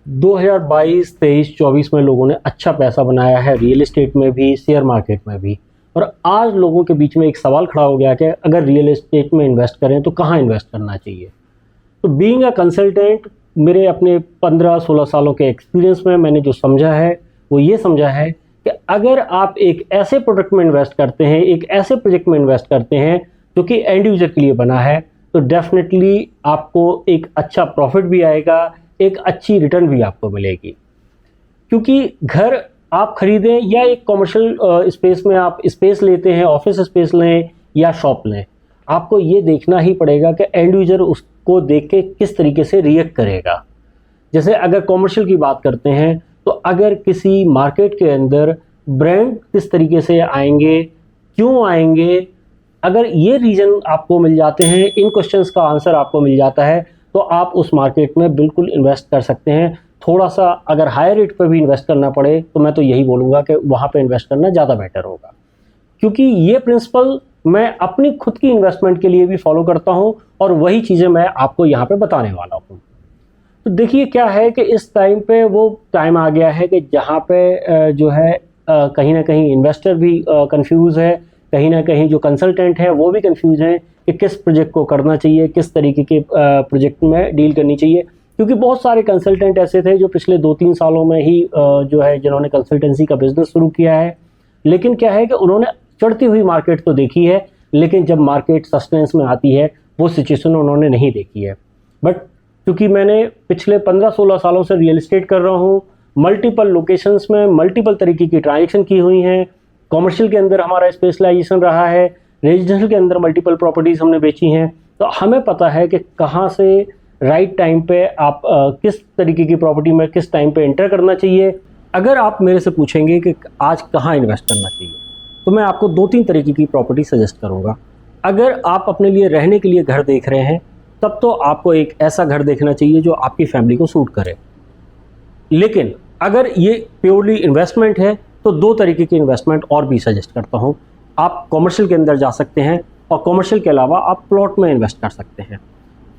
2022, 23, 24 में लोगों ने अच्छा पैसा बनाया है रियल एस्टेट में भी, शेयर मार्केट में भी। और आज लोगों के बीच में एक सवाल खड़ा हो गया कि अगर रियल एस्टेट में इन्वेस्ट करें तो कहाँ इन्वेस्ट करना चाहिए। तो बीइंग अ कंसल्टेंट, मेरे अपने 15-16 सालों के एक्सपीरियंस में मैंने जो समझा है वो ये समझा है कि अगर आप एक ऐसे प्रोडक्ट में इन्वेस्ट करते हैं, एक ऐसे प्रोजेक्ट में इन्वेस्ट करते हैं जो कि एंड यूजर के लिए बना है, तो डेफिनेटली आपको एक अच्छा प्रॉफिट भी आएगा, एक अच्छी रिटर्न भी आपको मिलेगी। क्योंकि घर आप खरीदें या एक कॉमर्शियल स्पेस में आप स्पेस लेते हैं, ऑफिस स्पेस लें या शॉप लें, आपको ये देखना ही पड़ेगा कि एंड यूजर उसको देख के किस तरीके से रिएक्ट करेगा। जैसे अगर कॉमर्शियल की बात करते हैं तो अगर किसी मार्केट के अंदर ब्रांड किस तरीके से आएंगे, क्यों आएंगे, अगर ये रीज़न आपको मिल जाते हैं, इन क्वेश्चंस का आंसर आपको मिल जाता है, तो आप उस मार्केट में बिल्कुल इन्वेस्ट कर सकते हैं। थोड़ा सा अगर हाई रेट पर भी इन्वेस्ट करना पड़े तो मैं तो यही बोलूँगा कि वहाँ पे इन्वेस्ट करना ज़्यादा बेटर होगा। क्योंकि ये प्रिंसिपल मैं अपनी खुद की इन्वेस्टमेंट के लिए भी फॉलो करता हूँ और वही चीज़ें मैं आपको यहाँ पे बताने वाला हूँ। तो देखिए क्या है कि इस टाइम पे वो टाइम आ गया है कि जहाँ पे जो है कहीं ना कहीं इन्वेस्टर भी कंफ्यूज है, कहीं ना कहीं जो कंसल्टेंट है वो भी कंफ्यूज हैं कि किस प्रोजेक्ट को करना चाहिए, किस तरीके के प्रोजेक्ट में डील करनी चाहिए। क्योंकि बहुत सारे कंसल्टेंट ऐसे थे जो पिछले 2-3 सालों में ही जो है जिन्होंने कंसल्टेंसी का बिजनेस शुरू किया है, लेकिन क्या है कि उन्होंने चढ़ती हुई मार्केट तो देखी है, लेकिन जब मार्केट सस्टेंस में आती है वो सिचुएशन उन्होंने नहीं देखी है। बट क्योंकि मैंने पिछले 15-16 सालों से रियल एस्टेट कर रहा हूँ, मल्टीपल लोकेशंस में मल्टीपल तरीके की ट्रांजेक्शन की हुई हैं, कॉमर्शियल के अंदर हमारा स्पेशलाइजेशन रहा है, रेजिडेंशियल के अंदर मल्टीपल प्रॉपर्टीज़ हमने बेची हैं, तो हमें पता है कि कहाँ से राइट टाइम पे आप किस तरीके की प्रॉपर्टी में किस टाइम पे एंटर करना चाहिए। अगर आप मेरे से पूछेंगे कि आज कहाँ इन्वेस्ट करना चाहिए, तो मैं आपको 2-3 तरीके की प्रॉपर्टी सजेस्ट करूँगा। अगर आप अपने लिए रहने के लिए घर देख रहे हैं, तब तो आपको एक ऐसा घर देखना चाहिए जो आपकी फैमिली को सूट करे। लेकिन अगर ये प्योरली इन्वेस्टमेंट है तो 2 तरीके की इन्वेस्टमेंट और भी सजेस्ट करता हूँ। आप कॉमर्शियल के अंदर जा सकते हैं और कॉमर्शियल के अलावा आप प्लॉट में इन्वेस्ट कर सकते हैं।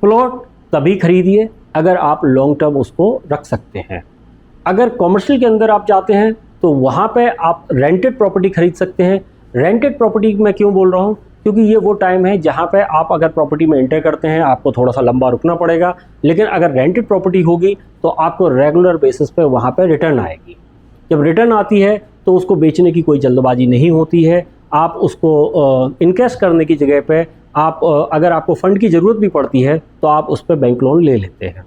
प्लॉट तभी खरीदिए अगर आप लॉन्ग टर्म उसको रख सकते हैं। अगर कॉमर्शियल के अंदर आप जाते हैं तो वहाँ पे आप रेंटेड प्रॉपर्टी खरीद सकते हैं। रेंटेड प्रॉपर्टी मैं क्यों बोल रहा हूँ, क्योंकि ये वो टाइम है जहाँ पे आप अगर प्रॉपर्टी में एंटर करते हैं आपको थोड़ा सा लंबा रुकना पड़ेगा, लेकिन अगर रेंटेड प्रॉपर्टी होगी तो आपको रेगुलर बेसिस पे वहाँ पे रिटर्न आएगी। जब रिटर्न आती है तो उसको बेचने की कोई जल्दबाजी नहीं होती है। आप उसको इन्वेस्ट करने की जगह पे आप अगर आपको फ़ंड की ज़रूरत भी पड़ती है तो आप उस पर बैंक लोन ले लेते हैं।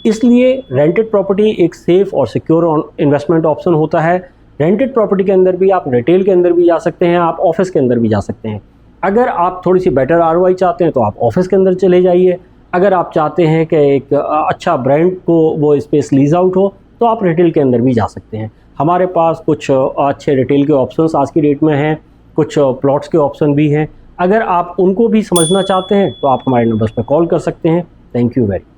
इसलिए रेंटेड प्रॉपर्टी एक सेफ़ और सिक्योर इन्वेस्टमेंट ऑप्शन होता है। रेंटेड प्रॉपर्टी के अंदर भी आप रिटेल के अंदर भी जा सकते हैं, आप ऑफिस के अंदर भी जा सकते हैं। अगर आप थोड़ी सी बेटर आरओआई चाहते हैं तो आप ऑफिस के अंदर चले जाइए। अगर आप चाहते हैं कि एक अच्छा ब्रांड को वो स्पेस लीज आउट हो तो आप रिटेल के अंदर भी जा सकते हैं। हमारे पास कुछ अच्छे रिटेल के ऑप्शंस आज की डेट में हैं, कुछ प्लॉट्स के ऑप्शन भी हैं। अगर आप उनको भी समझना चाहते हैं तो आप हमारे नंबर्स पर कॉल कर सकते हैं। Thank you very much.